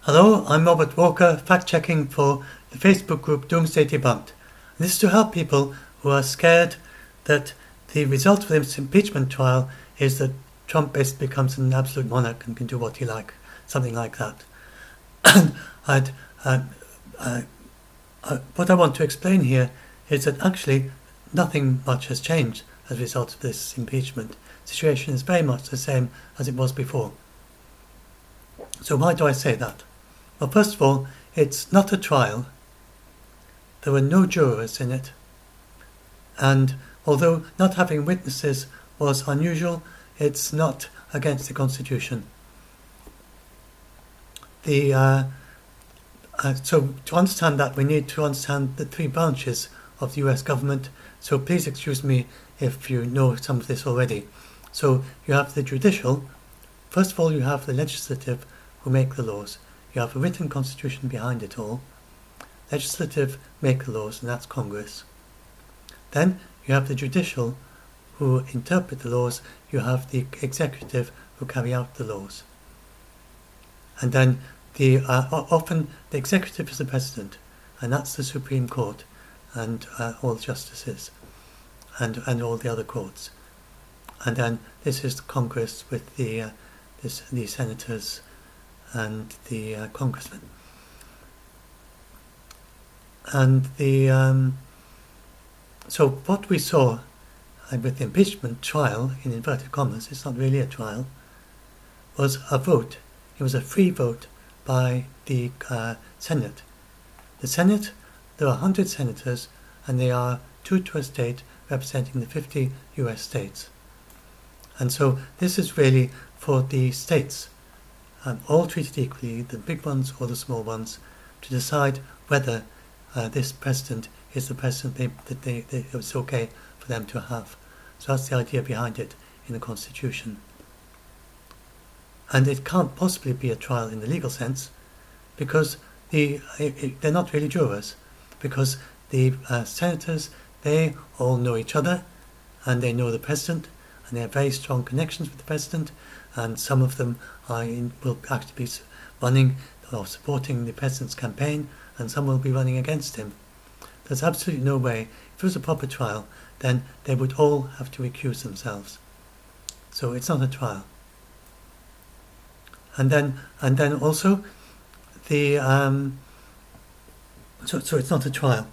Hello, I'm Robert Walker, fact-checking for the Facebook group Doomsday Debunked. This is to help people who are scared that the result of this impeachment trial is that Trump basically becomes an absolute monarch and can do what he likes, something like that. And what I want to explain here is that actually nothing much has changed as a result of this impeachment. The situation is very much the same as it was before. So why do I say that? Well, first of all, it's not a trial. There were no jurors in it. And although not having witnesses was unusual, it's not against the Constitution. So to understand that, we need to understand the three branches of the US government. So please excuse me if you know some of this already. So you have the judicial. First of all, you have the legislative, who make the laws. You have a written constitution behind it all. Legislative make the laws, and that's Congress. Then you have the judicial, who interpret the laws. You have the executive, who carry out the laws. And then often the executive is the president, and that's the Supreme Court, and all the justices, and all the other courts. And then this is the Congress with the senators and the congressmen. And so what we saw with the impeachment trial, in inverted commas, it's not really a trial, was a vote. It was a free vote by the Senate. The Senate, there are 100 senators, and they are two to a state representing the 50 US states. And so this is really for the states, all treated equally, the big ones or the small ones, to decide whether this president is the president that it's okay for them to have. So that's the idea behind it in the Constitution. And it can't possibly be a trial in the legal sense, because they're not really jurors, because the senators, they all know each other, and they know the president, and they have very strong connections with the president, and some of them will actually be running or supporting the president's campaign, and some will be running against him. There's absolutely no way. If it was a proper trial, then they would all have to recuse themselves. So it's not a trial. And then also the so it's not a trial.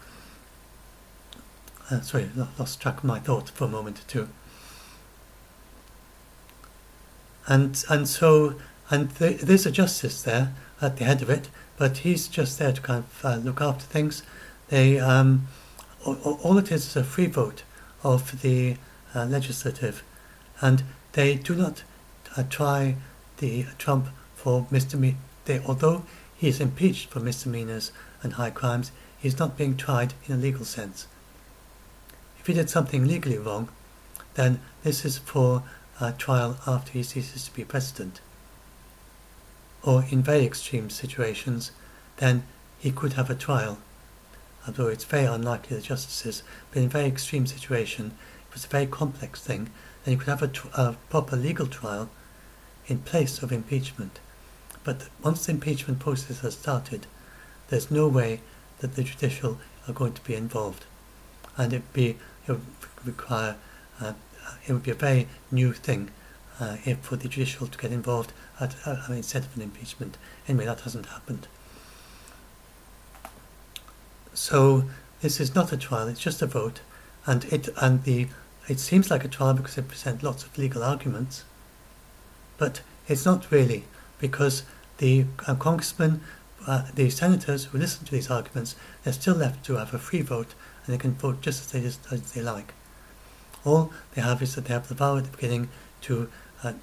Sorry, lost track of my thought for a moment or two. There's a justice there at the head of it, but he's just there to kind of look after things. They all it is a free vote of the legislative, and they do not try the Trump for misdemeanor. Although he is impeached for misdemeanors and high crimes, he's not being tried in a legal sense. If he did something legally wrong, then this is for trial after he ceases to be president. Or in very extreme situations, then he could have a trial, although it's very unlikely the justices, but in a very extreme situation, if it's a very complex thing, then you could have a proper legal trial in place of impeachment. But once the impeachment process has started, there's no way that the judicial are going to be involved. And it would require it would be a very new thing for the judicial to get involved instead of an impeachment. Anyway, that hasn't happened. So this is not a trial; it's just a vote, and it seems like a trial because they present lots of legal arguments, but it's not really, because the congressmen, the senators who listen to these arguments, they're still left to have a free vote, and they can vote just as they like. All they have is that they have the power at the beginning to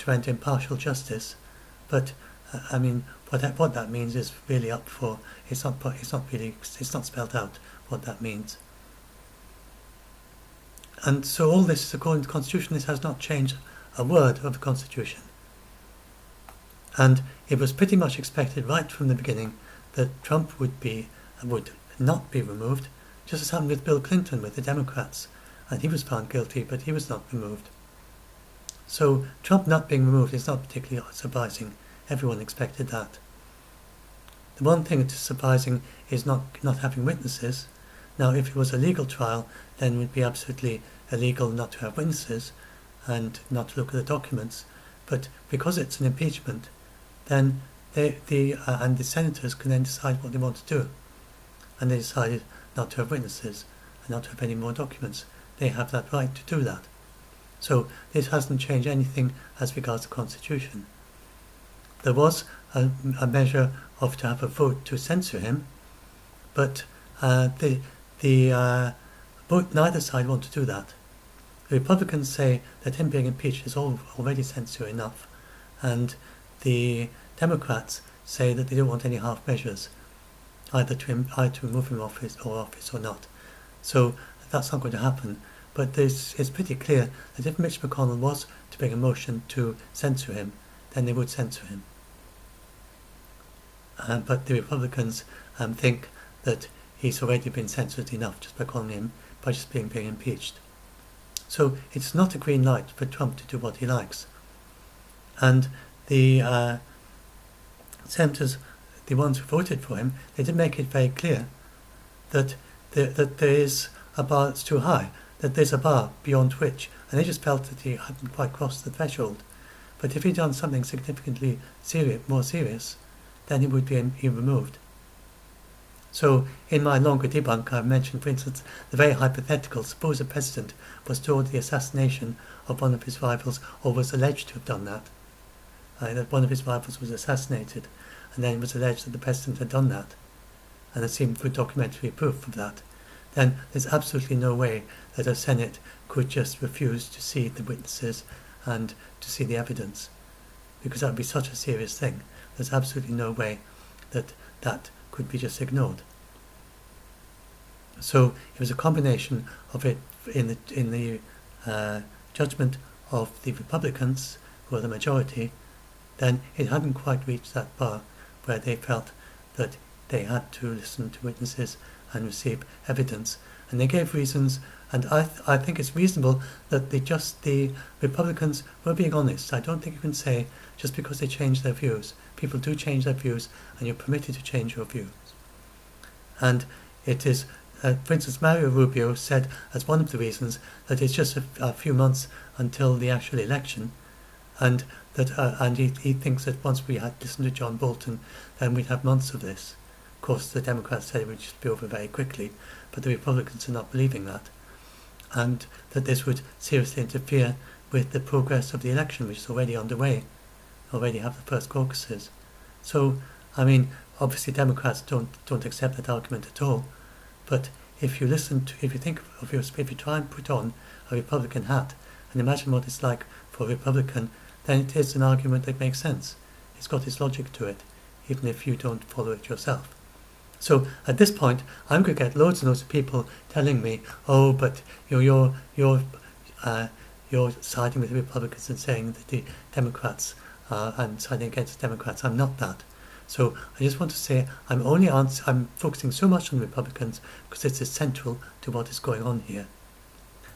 render impartial justice, but what that means is really up for. It's not spelled out what that means. And so all this is according to the Constitution. This has not changed a word of the Constitution. And it was pretty much expected right from the beginning that Trump would not be removed, just as happened with Bill Clinton with the Democrats. And he was found guilty, but he was not removed. So Trump not being removed is not particularly surprising. Everyone expected that. The one thing that's surprising is not having witnesses. Now, if it was a legal trial, then it would be absolutely illegal not to have witnesses and not to look at the documents. But because it's an impeachment, then the senators can then decide what they want to do. And they decided not to have witnesses and not to have any more documents. They have that right to do that. So this hasn't changed anything as regards the Constitution. There was a measure of to have a vote to censure him, but both neither side want to do that. The Republicans say that him being impeached is already censure enough, and the Democrats say that they don't want any half measures, either to remove him office or not. So that's not going to happen. But it's pretty clear that if Mitch McConnell was to bring a motion to censure him, then they would censor him. But the Republicans think that he's already been censored enough just by calling him, by just being impeached. So it's not a green light for Trump to do what he likes. And the senators, the ones who voted for him, they did make it very clear that there is a bar that's too high, that there's a bar beyond which, and they just felt that he hadn't quite crossed the threshold. But if he'd done something significantly more serious, then he would be removed. So in my longer debunk, I've mentioned, for instance, the very hypothetical, suppose a president was to order the assassination of one of his rivals, or was alleged to have done that one of his rivals was assassinated, and then it was alleged that the president had done that, and there seemed good documentary proof of that. Then there's absolutely no way that a Senate could just refuse to see the witnesses and to see the evidence, because that would be such a serious thing. There's absolutely no way that that could be just ignored. So it was a combination of it in the judgment of the Republicans, who are the majority. Then it hadn't quite reached that bar where they felt that they had to listen to witnesses and receive evidence, and they gave reasons, and I think it's reasonable that the Republicans were being honest. I don't think you can say just because they change their views. People do change their views, and you're permitted to change your views. And it is, for instance, Mario Rubio said as one of the reasons that it's just a few months until the actual election, and that he thinks that once we had listened to John Bolton, then we'd have months of this. Of course, the Democrats said it would just be over very quickly, but the Republicans are not believing that, and that this would seriously interfere with the progress of the election, which is already underway. Already have the first caucuses. So, I mean, obviously Democrats don't accept that argument at all. But if you try and put on a Republican hat and imagine what it's like for a Republican, then it is an argument that makes sense. It's got its logic to it, even if you don't follow it yourself. So at this point, I'm going to get loads and loads of people telling me, "Oh, but you're siding with the Republicans and saying that the Democrats and siding against the Democrats." I'm not that. So I just want to say I'm focusing so much on the Republicans because this is central to what is going on here.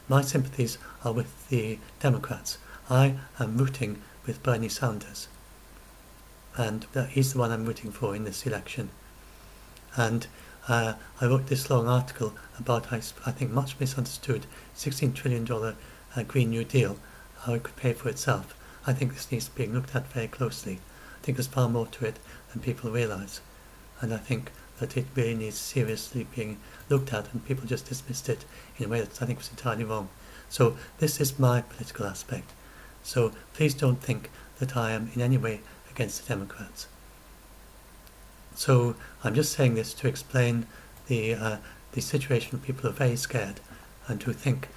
My sympathies are with the Democrats. I am rooting with Bernie Sanders, and he's the one I'm rooting for in this election. And I wrote this long article about, I think, much misunderstood $16 trillion Green New Deal, how it could pay for itself. I think this needs to be looked at very closely. I think there's far more to it than people realise, and I think that it really needs seriously being looked at, and people just dismissed it in a way that I think was entirely wrong. So this is my political aspect. So please don't think that I am in any way against the Democrats. So I'm just saying this to explain the situation. People are very scared and who think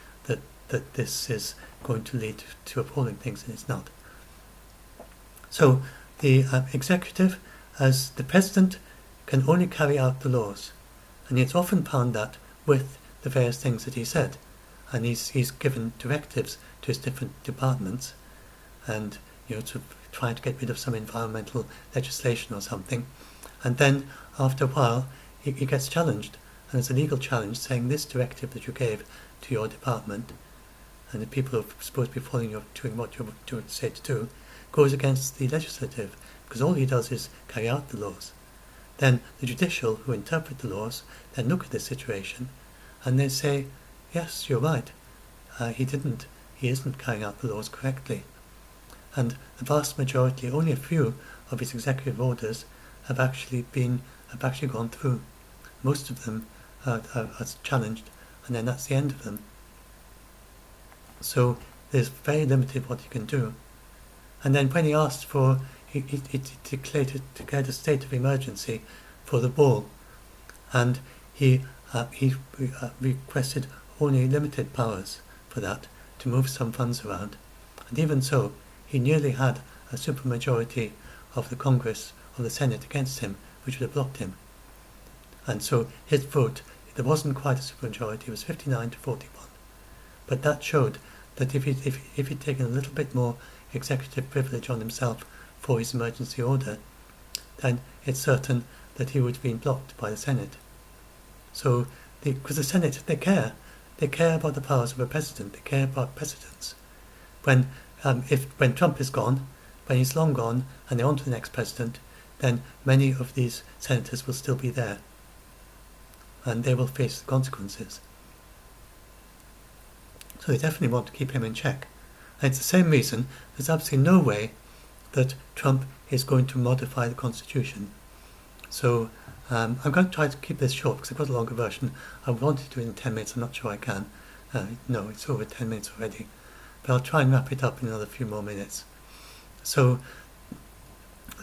that this is going to lead to appalling things, and it's not. So the executive, as the president, can only carry out the laws, and it's often found that with the various things that he said, and he's given directives to his different departments, and to try to get rid of some environmental legislation or something, and then after a while he gets challenged, and there's a legal challenge saying this directive that you gave to your department, and the people who are supposed to be following doing what you say to do, goes against the legislative, because all he does is carry out the laws. then the judicial, who interpret the laws, then look at the situation and they say, yes, you're right, he isn't carrying out the laws correctly. And the vast majority, only a few of his executive orders have actually gone through. Most of them are challenged, and then that's the end of them. So there's very limited what he can do. And then when he asked for, he declared a state of emergency for the ball, and he requested only limited powers for that, to move some funds around. And even so, he nearly had a supermajority of the Congress, of the Senate against him, which would have blocked him. And so his vote, there wasn't quite a supermajority, it was 59 to 41. But that showed that if he'd taken a little bit more executive privilege on himself for his emergency order, then it's certain that he would have been blocked by the Senate. So, because the Senate, they care about the powers of a president, they care about precedents. When Trump is gone, when he's long gone, and they're on to the next president, then many of these senators will still be there, and they will face the consequences. So they definitely want to keep him in check. And it's the same reason there's absolutely no way that Trump is going to modify the Constitution. So I'm going to try to keep this short because I've got a longer version. I wanted to do it in 10 minutes, I'm not sure I can. No, it's over 10 minutes already. But I'll try and wrap it up in another few more minutes. So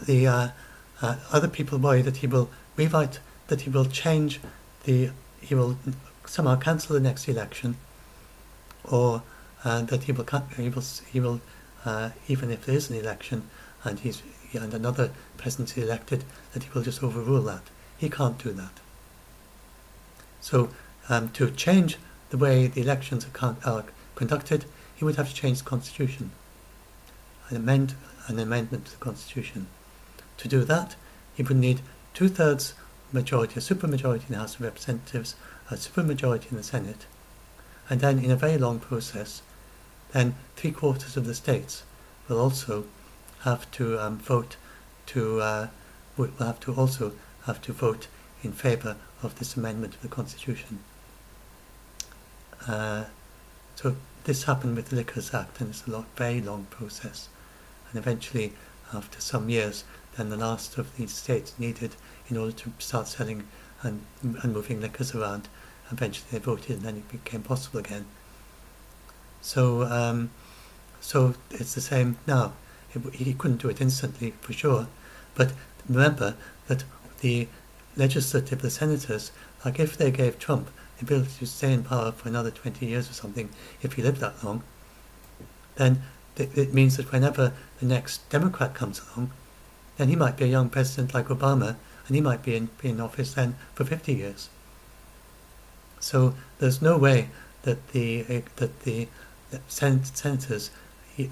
the other people worry that he will rewrite, that he will change he will somehow cancel the next election, or that he will even if there is an election and another president is elected, that he will just overrule that. He can't do that. So to change the way the elections are conducted, he would have to change the Constitution, an amendment to the Constitution. To do that, he would need 2/3 majority, a supermajority in the House of Representatives, a supermajority in the Senate, and then in a very long process, then 3/4 of the states will also have to vote vote in favour of this amendment of the Constitution. So this happened with the Liquors Act, and it's a very long process. And eventually, after some years, then the last of these states needed in order to start selling and moving liquors around. Eventually they voted, and then it became possible again. So so it's the same now. He couldn't do it instantly, for sure. But remember that the legislative, the senators, like if they gave Trump the ability to stay in power for another 20 years or something, if he lived that long, then it means that whenever the next Democrat comes along, then he might be a young president like Obama, and he might be in office then for 50 years. So there's no way that the senators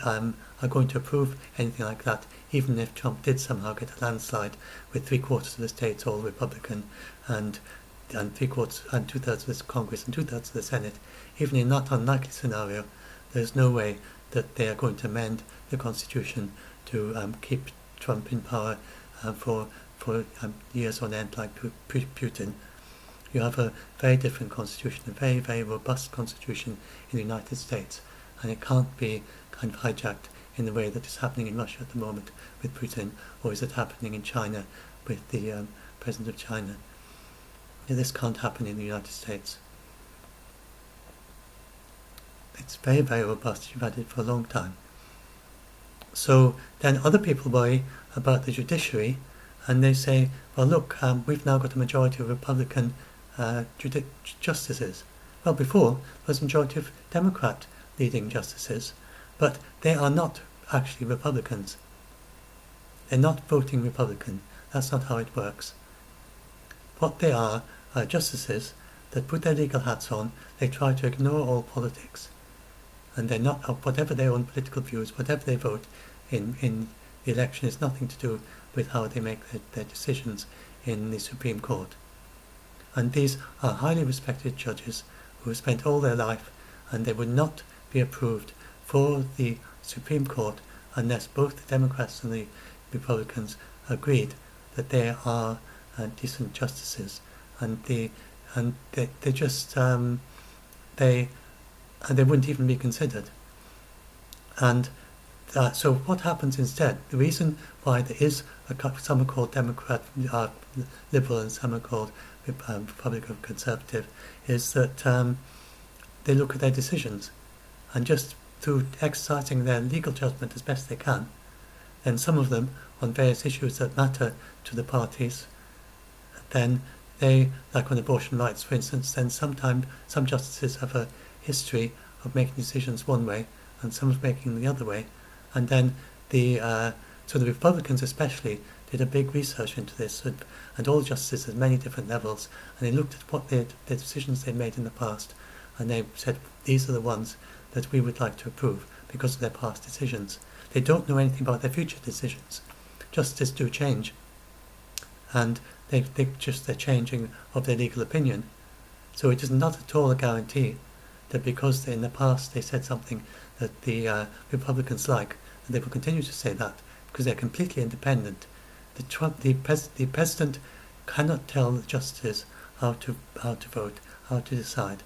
are going to approve anything like that, even if Trump did somehow get a landslide with 3/4 of the states all Republican and 2/3 of the Congress and 2/3 of the Senate. Even in that unlikely scenario, there's no way that they are going to amend the Constitution to keep Trump in power for years on end like Putin. You have a very different constitution, a very, very robust constitution in the United States, and it can't be kind of hijacked in the way that is happening in Russia at the moment with Putin, or is it happening in China with the president of China. This can't happen in the United States. It's very, very robust. You've had it for a long time. So then other people worry about the judiciary, and they say, well, look, we've now got a majority of Republican justices. Well, before, there was a majority of Democrat leading justices, but they are not actually Republicans. They're not voting Republican. That's not how it works. What they are justices that put their legal hats on. They try to ignore all politics, and they're not, whatever their own political views, whatever they vote in the election is nothing to do with how they make their decisions in the Supreme Court. And these are highly respected judges who have spent all their life, and they would not be approved for the Supreme Court unless both the Democrats and the Republicans agreed that they are decent justices, and they just they wouldn't even be considered. And so what happens instead? The reason why there is some are called Democrat, Liberal, and some are called Republican, Conservative, is that they look at their decisions, and just through exercising their legal judgment as best they can, then some of them on various issues that matter to the parties, then they, like on abortion rights for instance, then sometimes some justices have a history of making decisions one way and some of making the other way, and then so the Republicans especially did a big research into this, and all justices at many different levels, and they looked at what the decisions they'd made in the past, and they said these are the ones that we would like to approve because of their past decisions. They don't know anything about their future decisions. Justices do change, and they're changing of their legal opinion. So it is not at all a guarantee that because in the past they said something that the Republicans like, that they will continue to say that, because they're completely independent. The president cannot tell the justices how to vote, how to decide.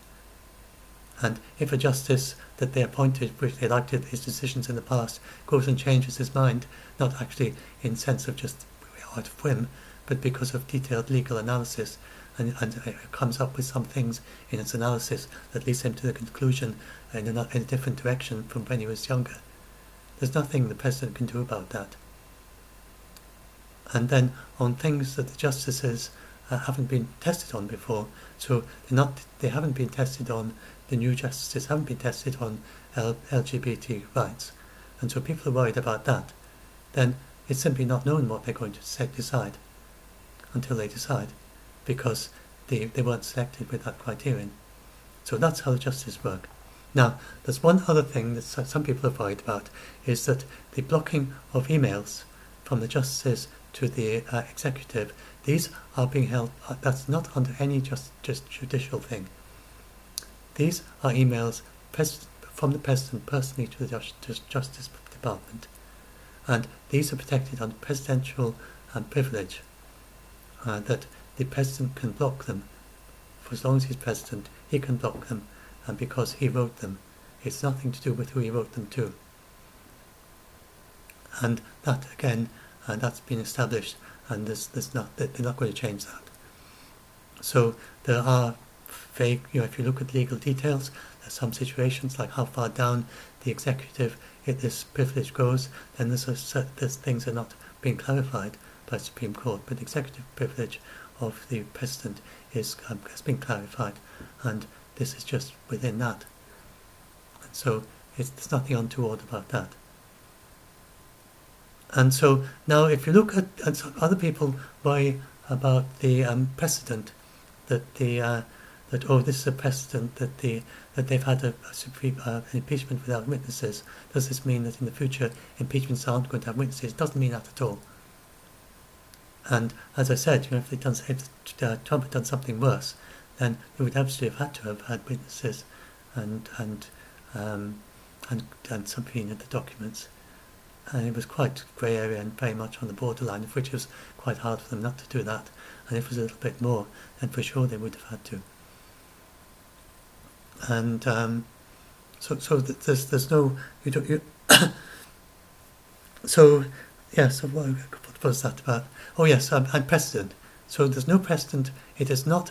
And if a justice that they appointed, which they liked his decisions in the past, goes and changes his mind, not actually in sense of just out of whim, but because of detailed legal analysis, and comes up with some things in its analysis that leads him to the conclusion in a different direction from when he was younger, there's nothing the president can do about that. And then on things that the justices haven't been tested on before, so they haven't been tested on, the new justices haven't been tested on LGBT rights, and so people are worried about that. Then it's simply not known what they're going to decide until they decide, because they weren't selected with that criterion. So that's how the justices work. Now, there's one other thing that some people are worried about, is that the blocking of emails from the justices to the executive, these are being held, that's not under any just judicial thing. These are emails from the President personally to the Justice Department, and these are protected under presidential privilege, that the President can block them. For as long as he's President, he can block them, and because he wrote them. It's nothing to do with who he wrote them to. And that again, that's been established, and they're not going to change that. So there are vague, if you look at legal details, there's some situations like how far down the executive this privilege goes, then there's things are not being clarified by the Supreme Court, but the executive privilege of the President has been clarified, and this is just within that. And so there's nothing untoward about that. And so now if you look at some other people worry about the precedent, that this is a precedent that they've had an impeachment without witnesses. Does this mean that in the future impeachments aren't going to have witnesses? It doesn't mean that at all. And as I said, if Trump had done something worse, then they would absolutely have had to have had witnesses and subpoenaed the documents. And it was quite grey area and very much on the borderline, of which it was quite hard for them not to do that. And if it was a little bit more, then for sure they would have had to. And so there's no so yes. So what was that about? Oh yes, and precedent. So there's no precedent. It is not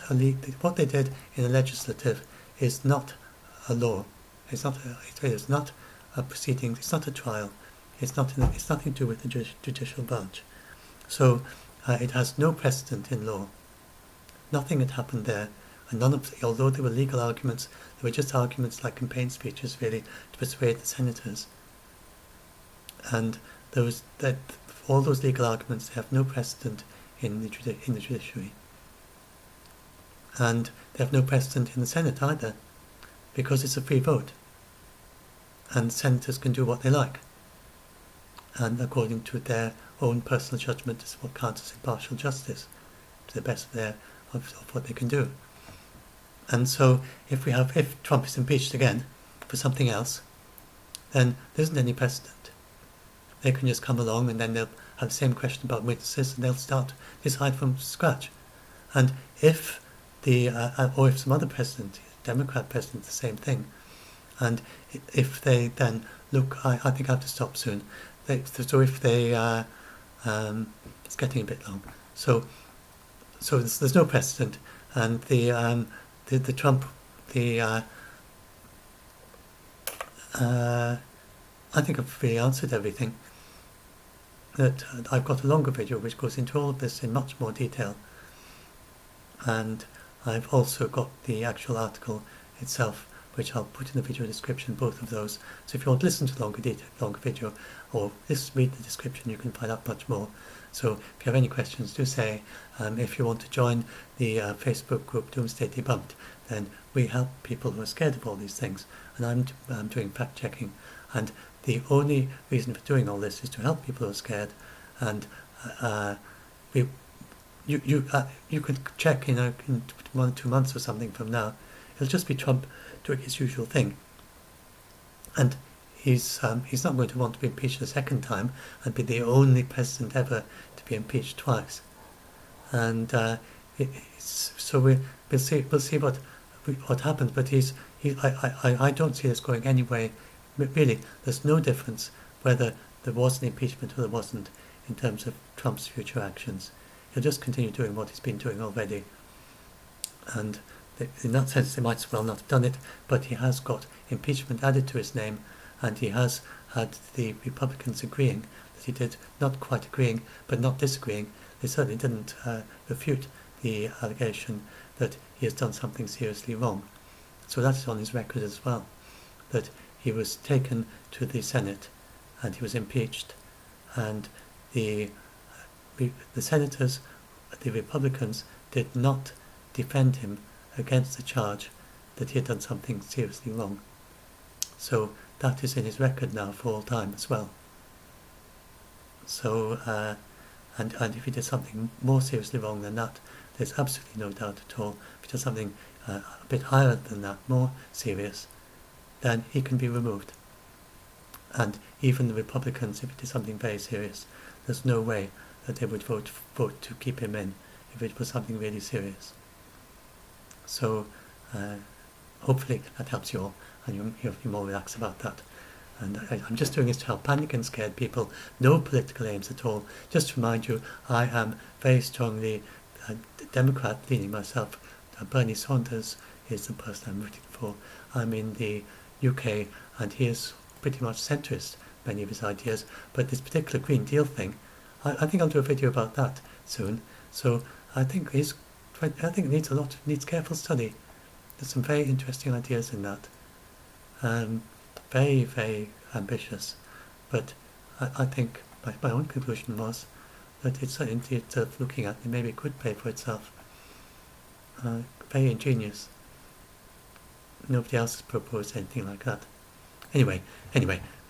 what they did in the legislative is not a law. It is not a proceeding. It's not a trial. It's nothing to do with the judicial branch. So it has no precedent in law. Nothing had happened there, and although there were legal arguments, they were just arguments like campaign speeches, really, to persuade the senators. And all those legal arguments have no precedent in the judiciary, and they have no precedent in the Senate either, because it's a free vote, and senators can do what they like, and according to their own personal judgment is what counts as impartial justice, to the best of what they can do. And so if Trump is impeached again for something else, then there isn't any precedent. They can just come along and then they'll have the same question about witnesses, and they'll start decide from scratch. And if or if some other president, Democrat president, the same thing, and if they then look, I think I have to stop soon. So if they, it's getting a bit long. So there's no precedent, and the Trump, I think I've really answered everything. That I've got a longer video which goes into all of this in much more detail, and I've also got the actual article itself, which I'll put in the video description, both of those. So if you want to listen to the longer video, or just read the description, you can find out much more. So if you have any questions, do say. If you want to join the Facebook group Doomsday Debunked, then we help people who are scared of all these things, and I'm doing fact checking. And the only reason for doing all this is to help people who are scared. And you could check in 1 or 2 months or something from now. It'll just be Trump doing his usual thing, and he's not going to want to be impeached a second time and be the only president ever to be impeached twice. And so we'll see what happens. But I don't see this going anyway. Really, there's no difference whether there was an impeachment or there wasn't in terms of Trump's future actions. He'll just continue doing what he's been doing already. And in that sense, they might as well not have done it, but he has got impeachment added to his name, and he has had the Republicans agreeing that he did, not quite agreeing, but not disagreeing. They certainly didn't refute the allegation that he has done something seriously wrong. So that is on his record as well, that he was taken to the Senate and he was impeached, and the senators, the Republicans, did not defend him against the charge that he had done something seriously wrong. So that is in his record now for all time as well. So and if he did something more seriously wrong than that, there's absolutely no doubt at all. If he does something a bit higher than that, more serious, then he can be removed. And even the Republicans, if he did something very serious, there's no way that they would vote to keep him in if it was something really serious. So hopefully that helps you all, and you're more relaxed about that. And I'm just doing this to help panic and scared people. No political aims at all. Just to remind you, I am very strongly Democrat leaning myself. Bernie Saunders is the person I'm rooting for. I'm in the UK, and he is pretty much centrist, many of his ideas. But this particular Green Deal thing, I think I'll do a video about that soon. So I think it needs careful study. There's some very interesting ideas in that. Very, very ambitious. But I think my own conclusion was that it's indeed worth looking at, and maybe it could pay for itself. Very ingenious. Nobody else has proposed anything like that. Anyway,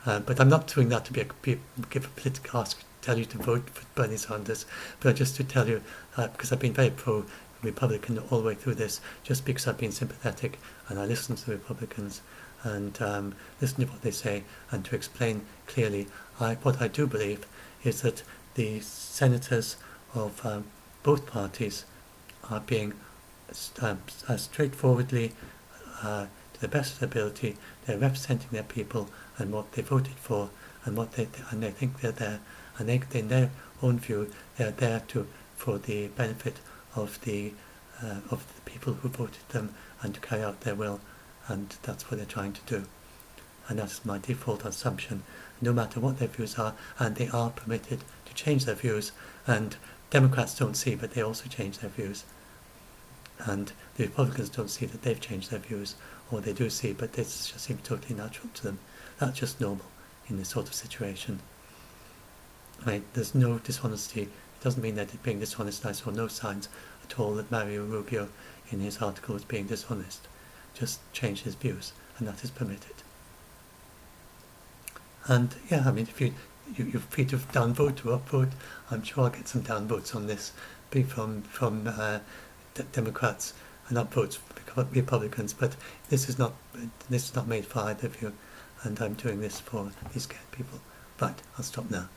but I'm not doing that to give a political ask, tell you to vote for Bernie Sanders, but just to tell you, because I've been very pro-Republican all the way through this, just because I've been sympathetic, and I listen to the Republicans, and listen to what they say, and to explain clearly, what I do believe is that the senators of both parties are being straightforwardly, to the best of their ability, they're representing their people and what they voted for, and they think they're there, and in their own view, they're there for the benefit of the people who voted them, and to carry out their will, and that's what they're trying to do. And that's my default assumption, no matter what their views are, and they are permitted to change their views, and Democrats don't see, but they also change their views. And the Republicans don't see that they've changed their views, or they do see, but this just seems totally natural to them. That's just normal in this sort of situation. Right? There's no dishonesty. It doesn't mean that it's being dishonest. I saw no signs at all that Mario Rubio in his article was being dishonest. Just changed his views, and that is permitted. And yeah, I mean, if you're free to downvote or upvote, I'm sure I'll get some downvotes on this, be from Democrats, and upvotes Republicans. But this is not made for either of you, and I'm doing this for these scared people. Right, I'll stop now.